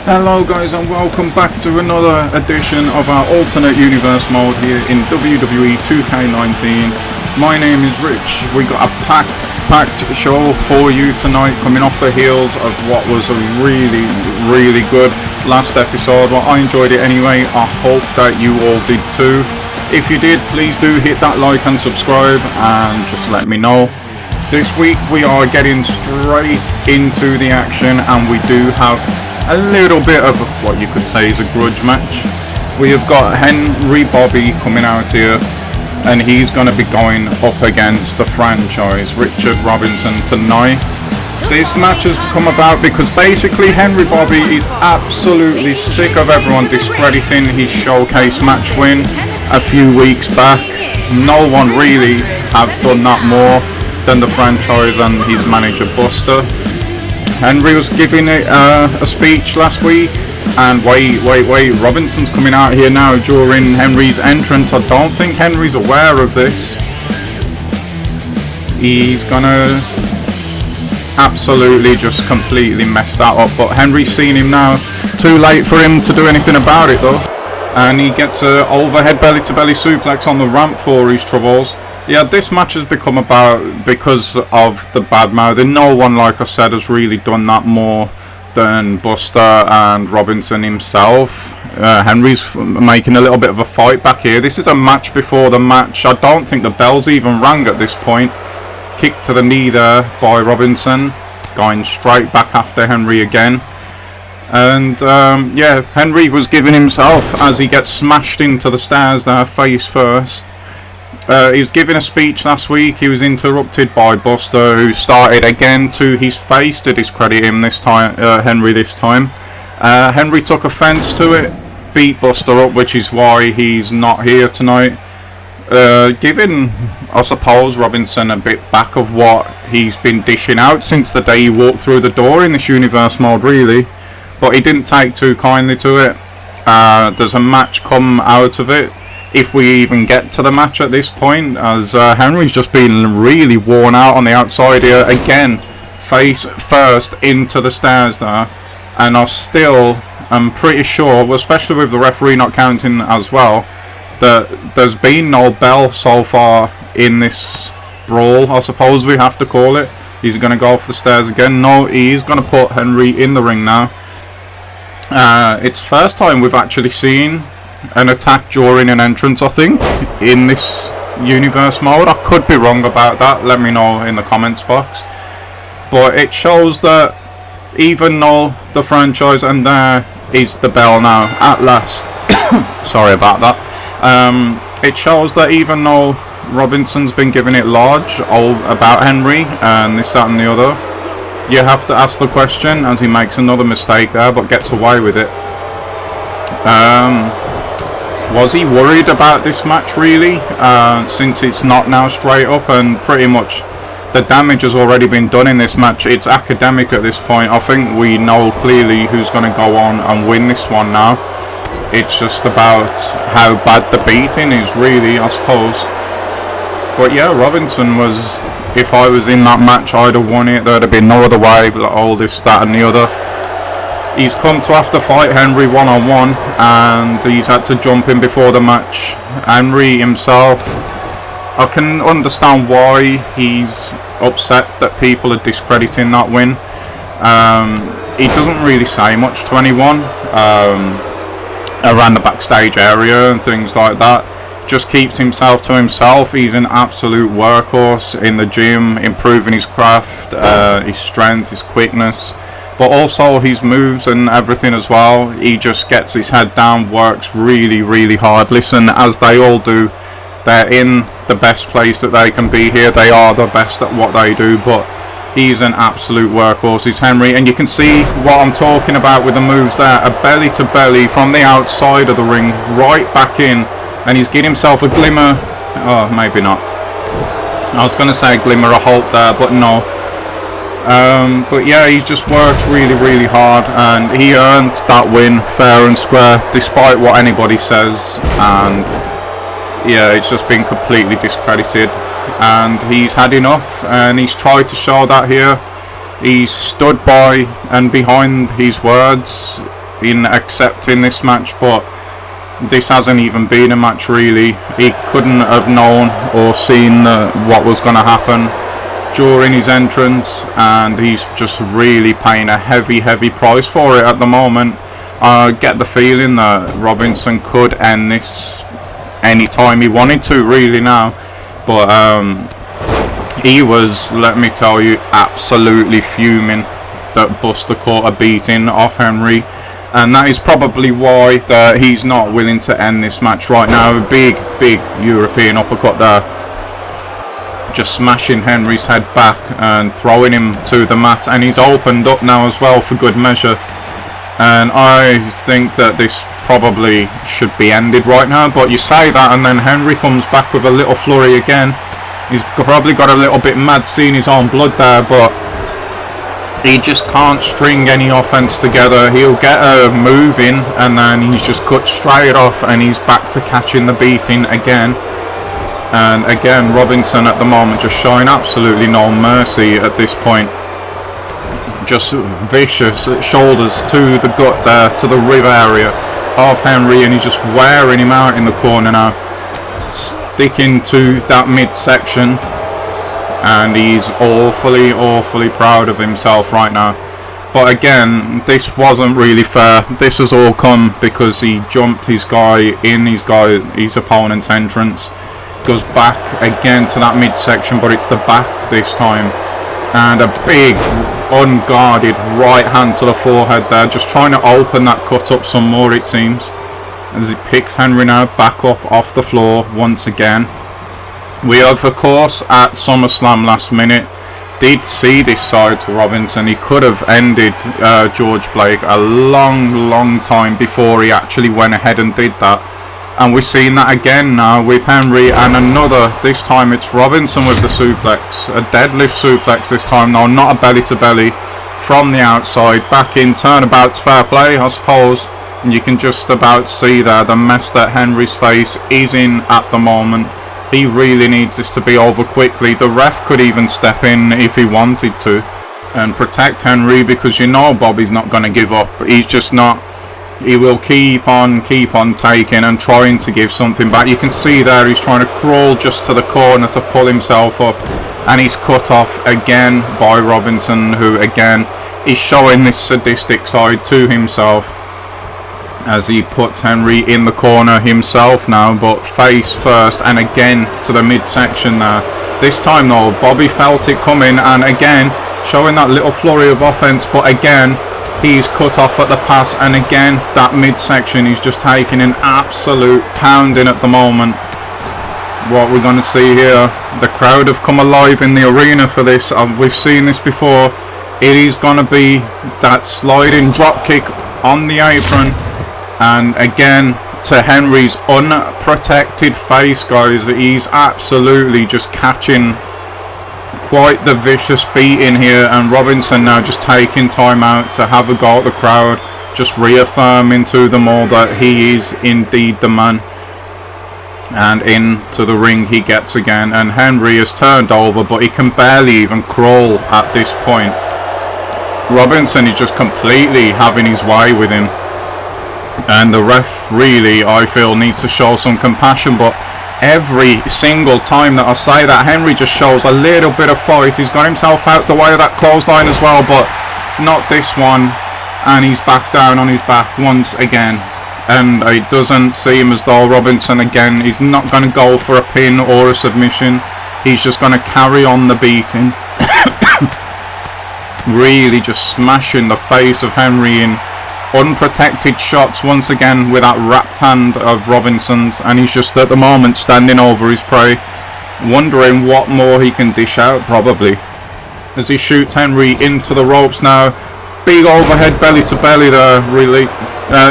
Hello guys, and welcome back to another edition of our alternate universe mode here in WWE 2K19. My name is Rich. We got a packed show for you tonight, coming off the heels of what was a really good last episode. Well, I enjoyed it anyway. I hope that you all did too. If you did, please do hit that like and subscribe and just let me know. This week we are getting straight into the action, and we do have a little bit of what you could say is a grudge match. We have got Henry Bobby coming out here, and he's going to be going up against the franchise Richard Robinson tonight. This match has come about because basically Henry Bobby is absolutely sick of everyone discrediting his showcase match win a few weeks back. No one really have done that more than the franchise and his manager Buster. Henry was giving a speech last week, and wait, Robinson's coming out here now during Henry's entrance. I don't think Henry's aware of this. He's gonna absolutely just completely mess that up, but Henry's seen him now. Too late for him to do anything about it though, and he gets a overhead belly to belly suplex on the ramp for his troubles. Yeah, this match has become about because of the bad mouthing. No one, like I said, has really done that more than Buster and Robinson himself. Henry's making a little bit of a fight back here. This is a match before the match. I don't think the bell's even rang at this point. Kick to the knee there by Robinson, going straight back after Henry again. And yeah, Henry was giving himself as he gets smashed into the stairs there, face first. He was giving a speech last week. He was interrupted by Buster, who started again to his face to discredit him this time. Henry this time. Henry took offence to it, beat Buster up, which is why he's not here tonight. Giving, I suppose, Robinson a bit back of what he's been dishing out since the day he walked through the door in this universe mode, really. But he didn't take too kindly to it. There's a match come out of it, if we even get to the match at this point, as Henry's just been really worn out on the outside here. Again, face first into the stairs there, and I'm pretty sure, especially with the referee not counting as well, that there's been no bell so far in this brawl, I suppose we have to call it. He's going to go off the stairs again. No, he is going to put Henry in the ring now. It's first time we've actually seen an attack during an entrance, I think, in this universe mode. I could be wrong about that, let me know in the comments box. But it shows that even though the franchise, and there is the bell now at last, sorry about that, it shows that even though Robinson's been giving it large about Henry and this, that and the other, you have to ask the question, as he makes another mistake there but gets away with it. Was he worried about this match really, since it's not now straight up, and pretty much the damage has already been done in this match? It's academic at this point. I think we know clearly who's going to go on and win this one now. It's just about how bad the beating is really, I suppose. But yeah, Robinson was, if I was in that match, I'd have won it. There'd have been no other way, like all this, that and the other. He's come to have to fight Henry one-on-one, and he's had to jump in before the match. Henry himself, I can understand why he's upset that people are discrediting that win. He doesn't really say much to anyone around the backstage area and things like that. Just keeps himself to himself. He's an absolute workhorse in the gym, improving his craft, his strength, his quickness, but also his moves and everything as well. He just gets his head down, works really hard. Listen, as they all do, they're in the best place that they can be here. They are the best at what they do, but he's an absolute workhorse, he's Henry. And you can see what I'm talking about with the moves there. A belly to belly from the outside of the ring, right back in, and he's getting himself a glimmer, oh maybe not, I was going to say a glimmer of hope there, but no. But yeah, he's just worked really hard, and he earned that win fair and square, despite what anybody says. And yeah, it's just been completely discredited, and he's had enough, and he's tried to show that here. He's stood by and behind his words. in accepting this match, but this hasn't even been a match really. He couldn't have known or seen what was going to happen during his entrance, and he's just really paying a heavy price for it at the moment. I get the feeling that Robinson could end this anytime he wanted to really now, but he was, let me tell you, absolutely fuming that Buster caught a beating off Henry, and that is probably why that he's not willing to end this match right now. Big European uppercut there, just smashing Henry's head back and throwing him to the mat, and he's opened up now as well for good measure. And I think that this probably should be ended right now, but you say that and then Henry comes back with a little flurry again. He's probably got a little bit mad seeing his own blood there, but he just can't string any offense together. He'll get a move in and then he's just cut straight off, and he's back to catching the beating again. And again, Robinson at the moment just showing absolutely no mercy at this point. Just vicious shoulders to the gut there, to the rib area of Henry, and he's just wearing him out in the corner now, sticking to that midsection, and he's awfully proud of himself right now. But again, this wasn't really fair. This has all come because he jumped his guy in his opponent's entrance. Goes back again to that midsection, but it's the back this time, and a big unguarded right hand to the forehead there, just trying to open that cut up some more, it seems, as he picks Henry now back up off the floor once again. We have, of course, at SummerSlam last minute did see this side to Robinson. He could have ended George Blake a long time before he actually went ahead and did that. And we're seeing that again now with Henry, and another, this time it's Robinson with the suplex, a deadlift suplex this time, no, not a belly to belly, from the outside, back in, turnabout's fair play I suppose, and you can just about see there the mess that Henry's face is in at the moment. He really needs this to be over quickly. The ref could even step in if he wanted to and protect Henry, because you know Bobby's not going to give up. He's just not. He will keep on taking and trying to give something back. You can see there he's trying to crawl just to the corner to pull himself up, and he's cut off again by Robinson, who again is showing this sadistic side to himself as he puts Henry in the corner himself now, but face first, and again to the midsection there. This time though, Bobby felt it coming, and again showing that little flurry of offense, but again he's cut off at the pass, and again that midsection is just taking an absolute pounding at the moment. What we're going to see here, the crowd have come alive in the arena for this. We've seen this before. It is going to be that sliding drop kick on the apron, and again to Henry's unprotected face, guys. He's absolutely just catching quite the vicious beating here, and Robinson now just taking time out to have a go at the crowd, just reaffirming to them all that he is indeed the man. And into the ring he gets again, and Henry is turned over, but he can barely even crawl at this point. Robinson is just completely having his way with him, and the ref really, I feel, needs to show some compassion. But every single time that I say that, Henry just shows a little bit of fight. He's got himself out the way of that clothesline as well, but not this one, and he's back down on his back once again. And it doesn't seem as though Robinson again is not going to go for a pin or a submission. He's just going to carry on the beating. Really just smashing the face of Henry in unprotected shots once again with that wrapped hand of Robinson's, and he's just at the moment standing over his prey, wondering what more he can dish out, probably, as he shoots Henry into the ropes now. Big overhead belly to belly there, really.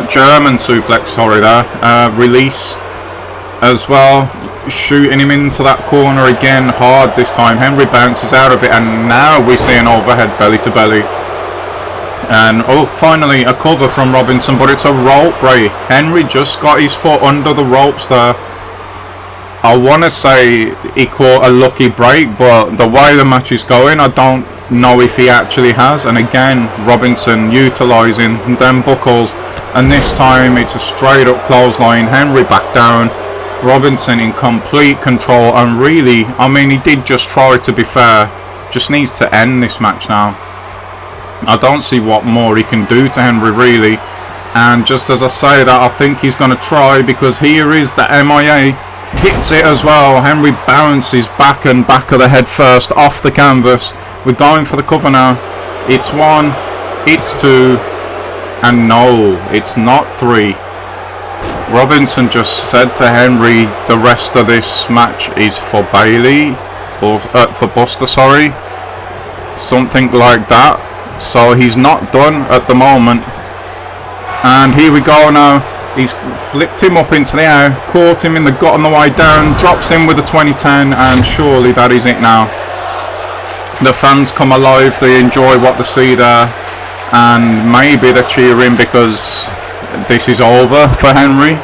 German suplex, sorry there. Release as well, shooting him into that corner again hard this time. Henry bounces out of it, and now we see an overhead belly to belly. And oh, finally a cover from Robinson, but it's a rope break. Henry just got his foot under the ropes there. I want to say he caught a lucky break, but the way the match is going, I don't know if he actually has. And again, Robinson utilising them buckles, and this time it's a straight up clothesline. Henry back down, Robinson in complete control, and really, I mean, he did just try, to be fair. Just needs to end this match now. I don't see what more he can do to Henry, really. And just as I say that, I think he's going to try, because here is the MIA. Hits it as well. Henry bounces back and back of the head first off the canvas. We're going for the cover now. It's 1, it's 2, and no, it's not 3. Robinson just said to Henry, the rest of this match is for Bailey, or for Buster, sorry. Something like that. So he's not done at the moment. And here we go now. He's flipped him up into the air, caught him in the gut on the way down, drops him with a 2010, and surely that is it now. The fans come alive, they enjoy what they see there, and maybe they're cheering because this is over for Henry.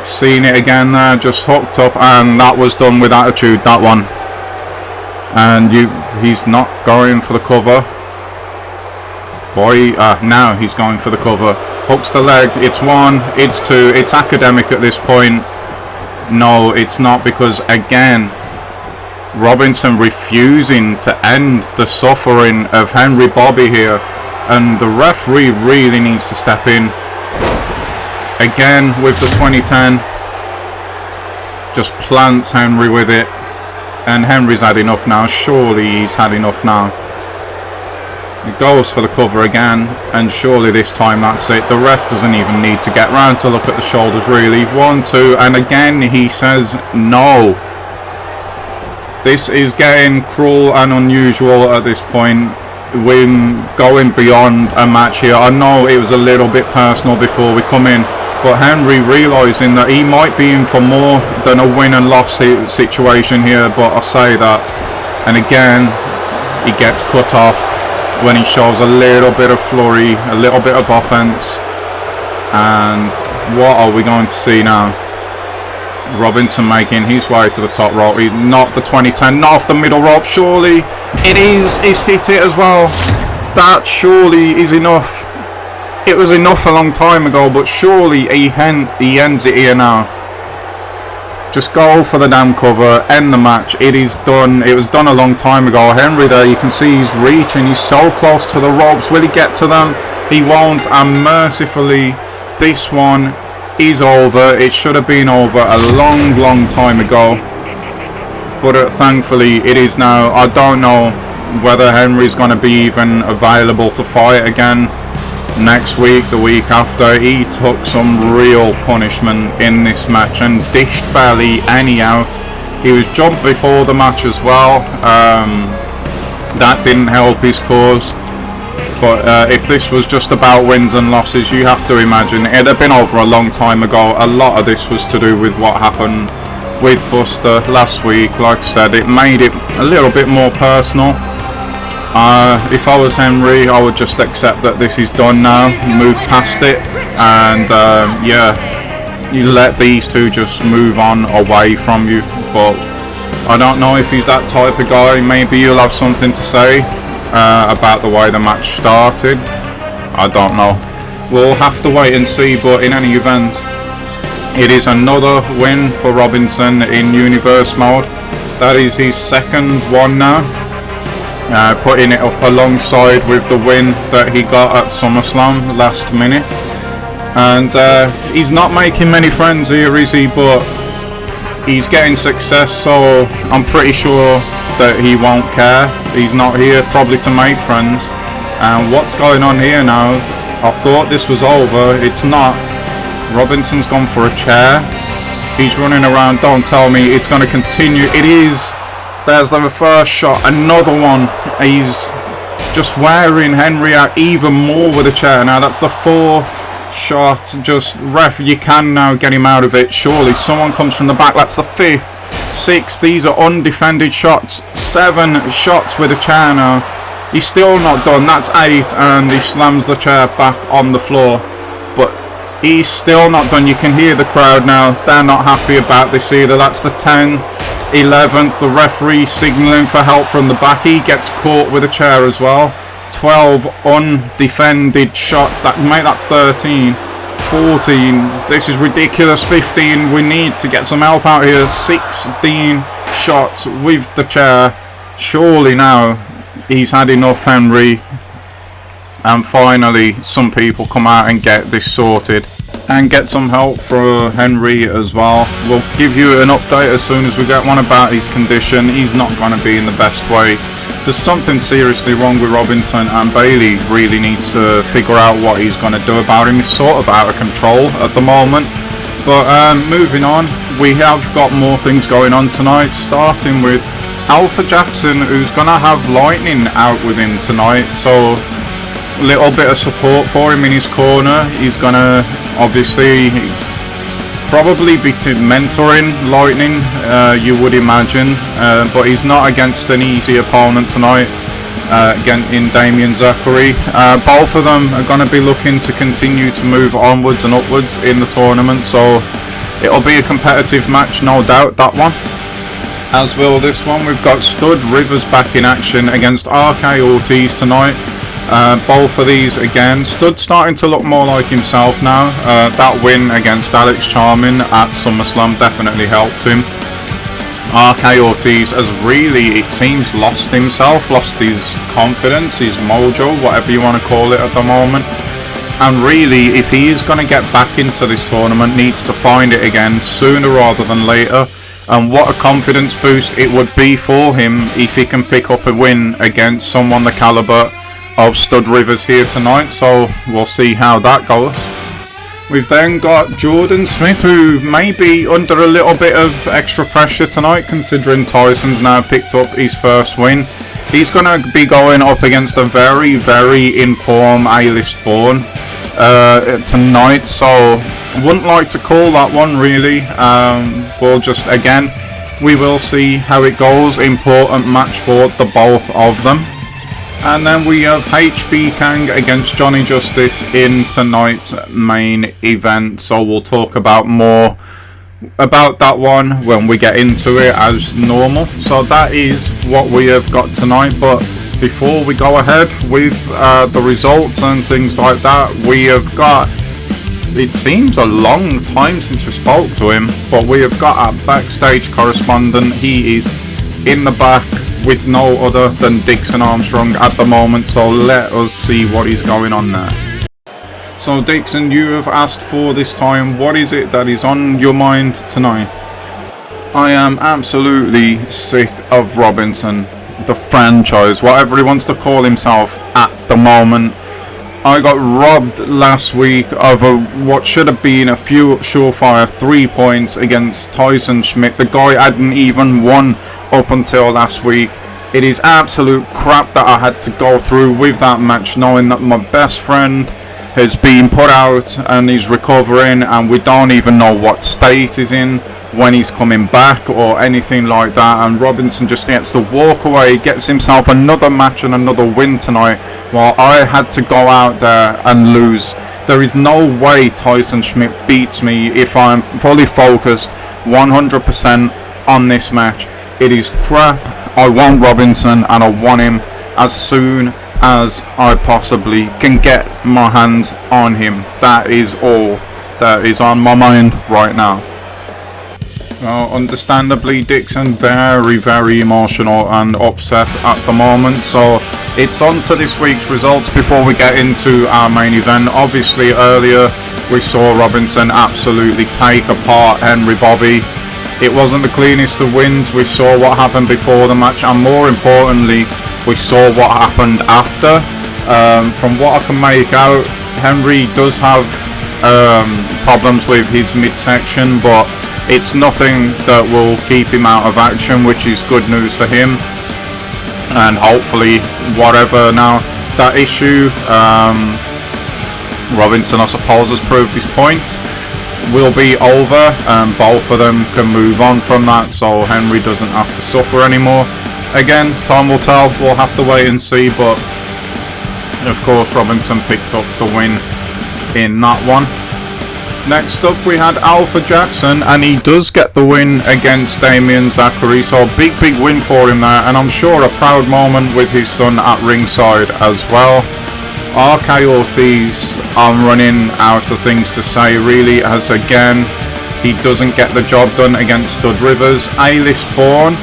Seen it again there, just hooked up, and that was done with attitude, that one. And he's not going for the cover. Boy, now he's going for the cover. Hooks the leg. It's 1, it's 2, it's academic at this point. No, it's not, because again, Robinson refusing to end the suffering of Henry Bobby here, and the referee really needs to step in. Again with the 2010, just plants Henry with it, and Henry's had enough now. Surely he's had enough now. He goes for the cover again, and surely this time that's it. The ref doesn't even need to get round to look at the shoulders, really. 1, 2, and again he says no. This is getting cruel and unusual at this point. We're going beyond a match here. I know it was a little bit personal before we come in, but Henry realising that he might be in for more than a win and loss situation here. But I say that, and again he gets cut off when he shows a little bit of flurry, a little bit of offense. And what are we going to see now? Robinson making his way to the top rope. Not the 2010, not off the middle rope. Surely it is. He's hit it as well. That surely is enough. It was enough a long time ago, but surely he ends it here now. Just go for the damn cover, end the match. It is done. It was done a long time ago. Henry there, you can see he's reaching. He's so close to the ropes. Will he get to them? He won't, and mercifully this one is over. It should have been over a long time ago, but thankfully it is now. I don't know whether Henry's going to be even available to fight again next week, the week after. He took some real punishment in this match and dished Bailey anyhow. He was jumped before the match as well. That didn't help his cause. But if this was just about wins and losses, you have to imagine it had been over a long time ago. A lot of this was to do with what happened with Buster last week. Like I said, it made it a little bit more personal. If I was Henry, I would just accept that this is done now, move past it, and yeah, you let these two just move on away from you. But I don't know if he's that type of guy. Maybe you'll have something to say about the way the match started. I don't know. We'll have to wait and see, but in any event, it is another win for Robinson in Universe mode. That is his second one now. Putting it up alongside with the win that he got at SummerSlam last minute. And he's not making many friends here, is he? But he's getting success, so I'm pretty sure that he won't care. He's not here probably to make friends. And what's going on here now? I thought this was over. It's not. Robinson's gone for a chair. He's running around. Don't tell me it's going to continue. It is. There's the first shot, another one. He's just wearing Henry out even more with a chair. Now that's the fourth shot. Just ref, you can now get him out of it. Surely someone comes from the back. That's the fifth, sixth. These are undefended shots. 7 shots with a chair now. He's still not done. That's 8, and he slams the chair back on the floor. But he's still not done. You can hear the crowd now. They're not happy about this either. That's the 10th. 11th, the referee signalling for help from the back. He gets caught with a chair as well. 12 undefended shots. That make that 13. 14. This is ridiculous. 15. We need to get some help out here. 16 shots with the chair. Surely now he's had enough, Henry. And finally some people come out and get this sorted and get some help for Henry as well. We'll give you an update as soon as we get one about his condition. He's not going to be in the best way. There's something seriously wrong with Robinson, and Bailey really needs to figure out what he's going to do about him. He's sort of out of control at the moment. But moving on, we have got more things going on tonight, starting with Alpha Jackson, who's going to have Lightning out with him tonight. So little bit of support for him in his corner. He's gonna obviously probably be mentoring Lightning, you would imagine, but he's not against an easy opponent tonight, again in Damien Zachary. Both of them are going to be looking to continue to move onwards and upwards in the tournament, so it'll be a competitive match, no doubt, that one. As will this one. We've got Stud Rivers back in action against RK Ortiz tonight. Both of these again, Stud starting to look more like himself now. That win against Alex Charmin at SummerSlam definitely helped him. RK Ortiz has really, it seems, lost himself, lost his confidence, his mojo, whatever you want to call it at the moment. And really, if he is going to get back into this tournament, needs to find it again sooner rather than later. And what a confidence boost it would be for him if he can pick up a win against someone the caliber of Stud Rivers here tonight, so we'll see how that goes. We've then got Jordan Smith, who may be under a little bit of extra pressure tonight, considering Tyson's now picked up his first win. He's going to be going up against a very, very in-form A-list Born tonight, so wouldn't like to call that one really. We'll just, again, we will see how it goes. Important match for the both of them. And then we have HB Kang against Johnny Justice in tonight's main event. So we'll talk about more about that one when we get into it as normal. So that is what we have got tonight. But before we go ahead with the results and things like that, we have got, it seems a long time since we spoke to him, but we have got our backstage correspondent. He is in the back with no other than Dixon Armstrong at the moment, so let us see what is going on there. So Dixon, you have asked for this time, what is it that is on your mind tonight? I am absolutely sick of Robinson, the franchise, whatever he wants to call himself at the moment. I got robbed last week of what should have been a few surefire 3 points against Tyson Schmidt. The guy hadn't even won up until last week. It is absolute crap that I had to go through with that match, knowing that my best friend has been put out and he's recovering, and we don't even know what state he's in when he's coming back or anything like that. And Robinson just gets to walk away, gets himself another match and another win tonight, while I had to go out there and lose. There is no way Tyson Schmidt beats me if I'm fully focused 100% on this match. It is crap. I want Robinson, and I want him as soon as I possibly can get my hands on him. That is all that is on my mind right now. Well, understandably, Dixon very, very emotional and upset at the moment, so it's on to this week's results before we get into our main event. Obviously, earlier we saw Robinson absolutely take apart Henry Bobby. It wasn't the cleanest of wins. We saw what happened before the match, and more importantly, we saw what happened after. From what I can make out, Henry does have problems with his midsection, but it's nothing that will keep him out of action, which is good news for him. And hopefully, whatever now that issue, Robinson, I suppose, has proved his point, will be over, and both of them can move on from that, so Henry doesn't have to suffer anymore. Again, time will tell, we'll have to wait and see, but of course Robinson picked up the win in that one. Next up we had Alpha Jackson, and he does get the win against Damien Zachary, so big win for him there, and I'm sure a proud moment with his son at ringside as well. RK Ortiz, I'm running out of things to say really, as again he doesn't get the job done against Stud Rivers. A-List Born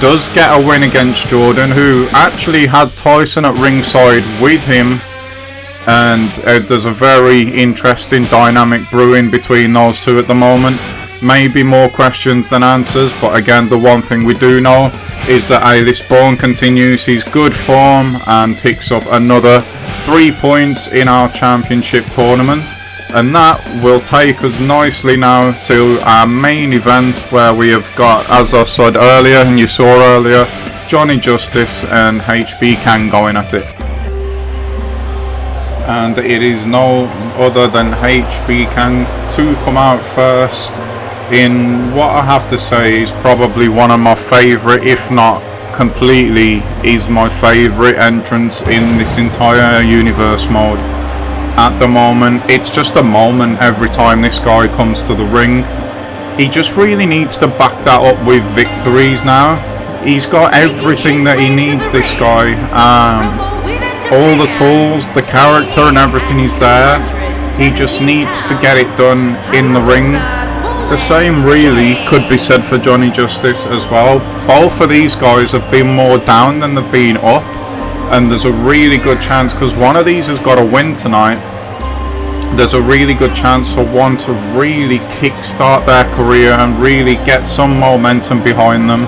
does get a win against Jordan, who actually had Tyson at ringside with him, and there's a very interesting dynamic brewing between those two at the moment. Maybe more questions than answers, but again, the one thing we do know is that A-List Born continues his good form and picks up another 3 points in our championship tournament, and that will take us nicely now to our main event, where we have got, as I said earlier and you saw earlier, Johnny Justice and HB Kang going at it. And it is no other than HB Kang to come out first in what I have to say is probably one of my favourite, if not completely is my favourite entrance in this entire universe mode. At the moment, it's just a moment every time this guy comes to the ring. He just really needs to back that up with victories now. He's got everything that he needs, this guy. All the tools, the character and everything is there. He just needs to get it done in the ring. The same really could be said for Johnny Justice as well. Both of these guys have been more down than they've been up, and there's a really good chance, because one of these has got to win tonight, there's a really good chance for one to really kickstart their career and really get some momentum behind them.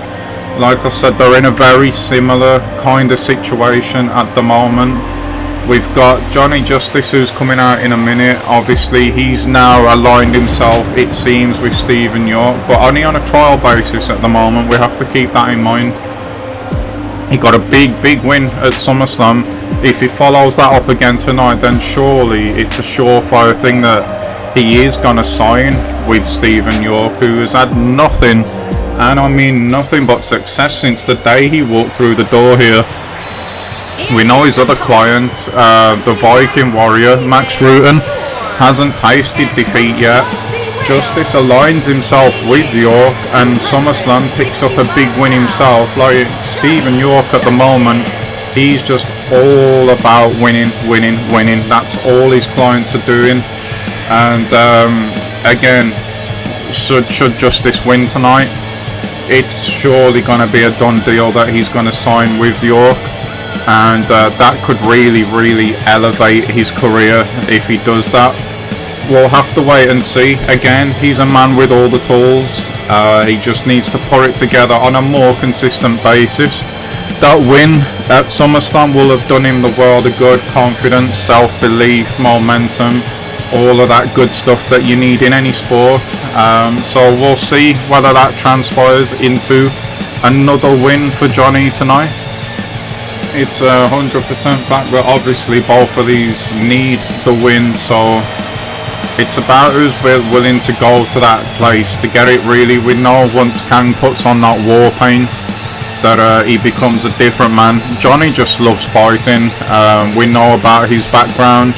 Like I said, they're in a very similar kind of situation at the moment. We've got Johnny Justice, who's coming out in a minute. Obviously he's now aligned himself, it seems, with Stephen York, but only on a trial basis at the moment. We have to keep that in mind. He got a big win at SummerSlam. If he follows that up again tonight, then surely it's a surefire thing that he is going to sign with Stephen York, who has had nothing, and I mean nothing but success since the day he walked through the door here. We know his other client, the Viking Warrior, Max Rutan, hasn't tasted defeat yet. Justice aligns himself with York, and SummerSlam picks up a big win himself. Like Stephen York at the moment, he's just all about winning. That's all his clients are doing. And again, should Justice win tonight, it's surely going to be a done deal that he's going to sign with York. And that could really elevate his career if he does that. We'll have to wait and see. Again, he's a man with all the tools. He just needs to put it together on a more consistent basis. That win at SummerSlam will have done him the world of good. Confidence, self-belief, momentum, all of that good stuff that you need in any sport. So we'll see whether that transpires into another win for Johnny tonight. It's 100% fact that obviously both of these need the win, so it's about who's willing to go to that place to get it. Really, we know once Kang puts on that war paint that he becomes a different man. Johnny just loves fighting. We know about his background,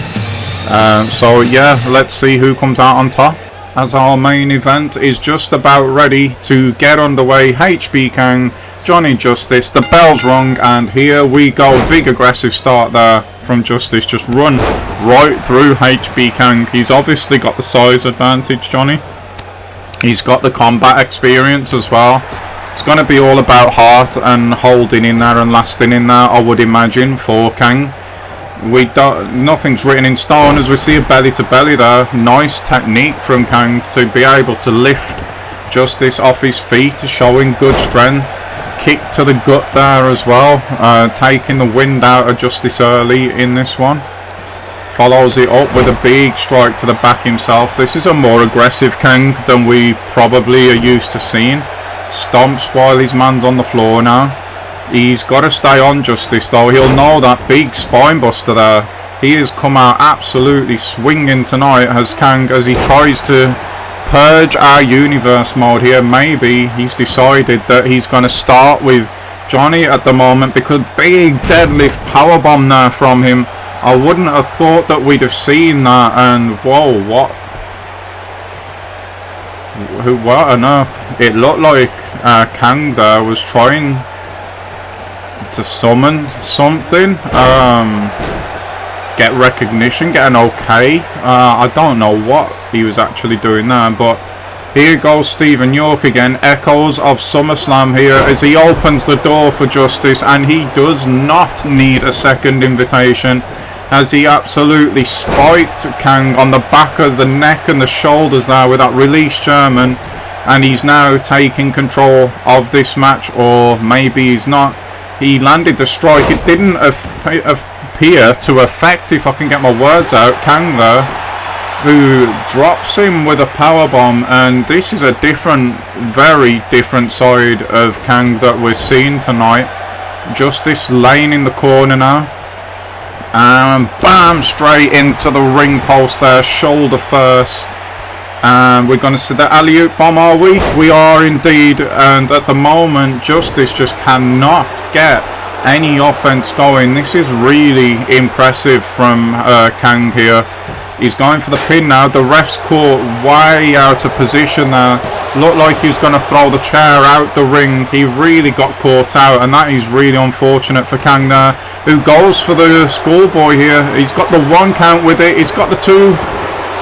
so yeah, let's see who comes out on top, as our main event is just about ready to get underway. HB Kang, Johnny Justice, the bell's rung, and here we go. Big aggressive start there from Justice, just run right through HB Kang. He's obviously got the size advantage, Johnny. He's got the combat experience as well. It's going to be all about heart and holding in there and lasting in there, I would imagine, for Kang. Nothing's written in stone, as we see a belly to belly there. Nice technique from Kang to be able to lift Justice off his feet, showing good strength. Kick to the gut there as well, taking the wind out of Justice early in this one. Follows it up with a big strike to the back himself. This is a more aggressive Kang than we probably are used to seeing. Stomps while his man's on the floor now. He's got to stay on Justice though. He'll know that big spine buster there. He has come out absolutely swinging tonight as Kang, as he tries to purge our universe mode here. Maybe he's decided that he's going to start with Johnny at the moment, because big deadlift powerbomb there from him. I wouldn't have thought that we'd have seen that, and whoa, what? What on earth? It looked like Kang there was trying to summon something, get recognition, get an okay. I don't know what he was actually doing there, but here goes Stephen York again. Echoes of SummerSlam here as he opens the door for Justice, and he does not need a second invitation as he absolutely spiked Kang on the back of the neck and the shoulders there with that release German, and he's now taking control of this match, or maybe he's not. He landed the strike. It didn't appear to affect, if I can get my words out, Kang there, who drops him with a powerbomb. And this is a different, very different side of Kang that we're seeing tonight. Justice laying in the corner now, and bam, straight into the ring post there, shoulder first. And we're going to see the alley-oop bomb, are we? We are indeed. And at the moment, Justice just cannot get any offense going. This is really impressive from Kang here. He's going for the pin now. The ref's caught way out of position there. Looked like he was going to throw the chair out the ring. He really got caught out, and that is really unfortunate for Kang there, who goes for the schoolboy here. He's got the 1 count with it. He's got the 2.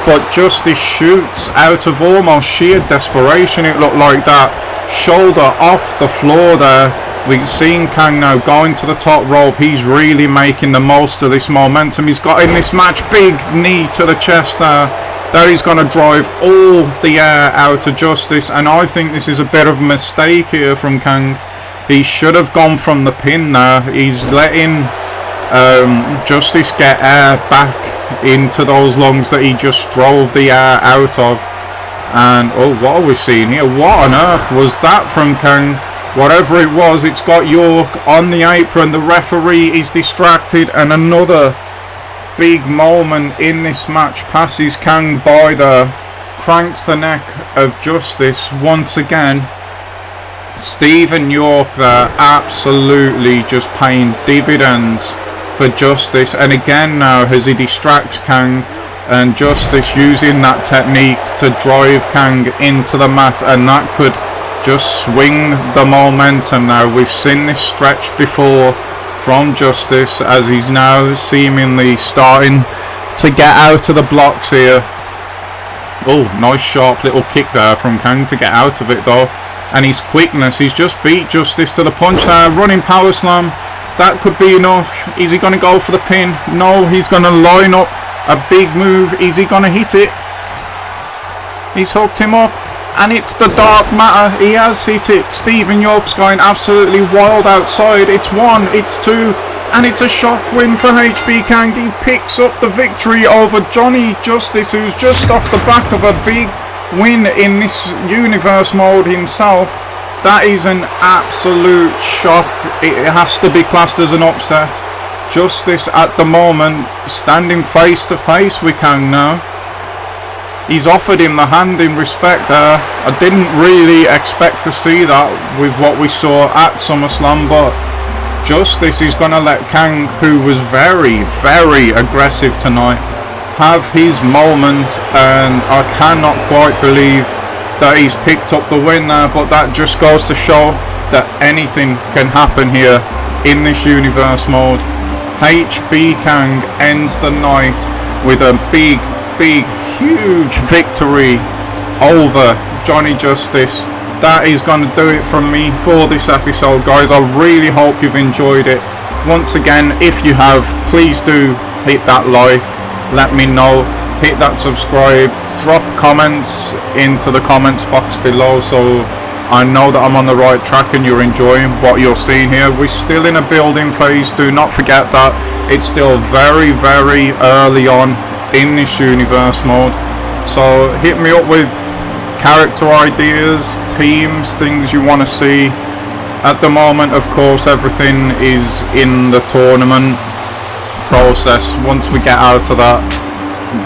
But Justice shoots out of almost sheer desperation, it looked like that. Shoulder off the floor there. We've seen Kang now going to the top rope. He's really making the most of this momentum he's got in this match. Big knee to the chest there. There he's going to drive all the air out of Justice. And I think this is a bit of a mistake here from Kang. He should have gone from the pin there. He's letting Justice get air back into those lungs that he just drove the air out of. And oh, what are we seeing here? What on earth was that from Kang? Whatever it was, it's got York on the apron. The referee is distracted, and another big moment in this match passes Kang by there, cranks the neck of Justice once again. Stephen York there absolutely just paying dividends for Justice, and again now as he distracts Kang, and Justice using that technique to drive Kang into the mat, and that could just swing the momentum now. We've seen this stretch before from Justice as he's now seemingly starting to get out of the blocks here. Oh, nice sharp little kick there from Kang to get out of it though, and his quickness, he's just beat Justice to the punch there. Running power slam. That could be enough. Is he going to go for the pin? No, he's going to line up a big move. Is he going to hit it? He's hooked him up, and it's the dark matter. He has hit it. Stephen York's going absolutely wild outside. It's 1, it's 2, and it's a shock win for HB Kang. He picks up the victory over Johnny Justice, who's just off the back of a big win in this universe mode himself. That is an absolute shock. It has to be classed as an upset. Justice at the moment standing face to face with Kang now. He's offered him the hand in respect there. I didn't really expect to see that with what we saw at SummerSlam, but Justice is going to let Kang, who was very, very aggressive tonight, have his moment, and I cannot quite believe that he's picked up the win there. But that just goes to show that anything can happen here in this universe mode. HB Kang ends the night with a big, huge victory over Johnny Justice. That is going to do it from me for this episode, guys. I really hope you've enjoyed it. Once again, if you have, please do hit that like, let me know, hit that subscribe, drop comments into the comments box below so I know that I'm on the right track and you're enjoying what you're seeing here. We're still in a building phase, do not forget that. It's still very, very early on in this universe mode. So hit me up with character ideas, teams, things you want to see. At the moment, of course, everything is in the tournament process. Once we get out of that,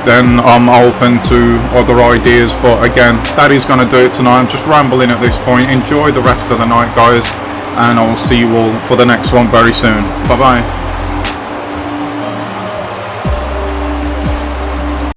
then I'm open to other ideas. But again, that is going to do it tonight. I'm just rambling at this point. Enjoy the rest of the night, guys, and I will see you all for the next one very soon. Bye bye.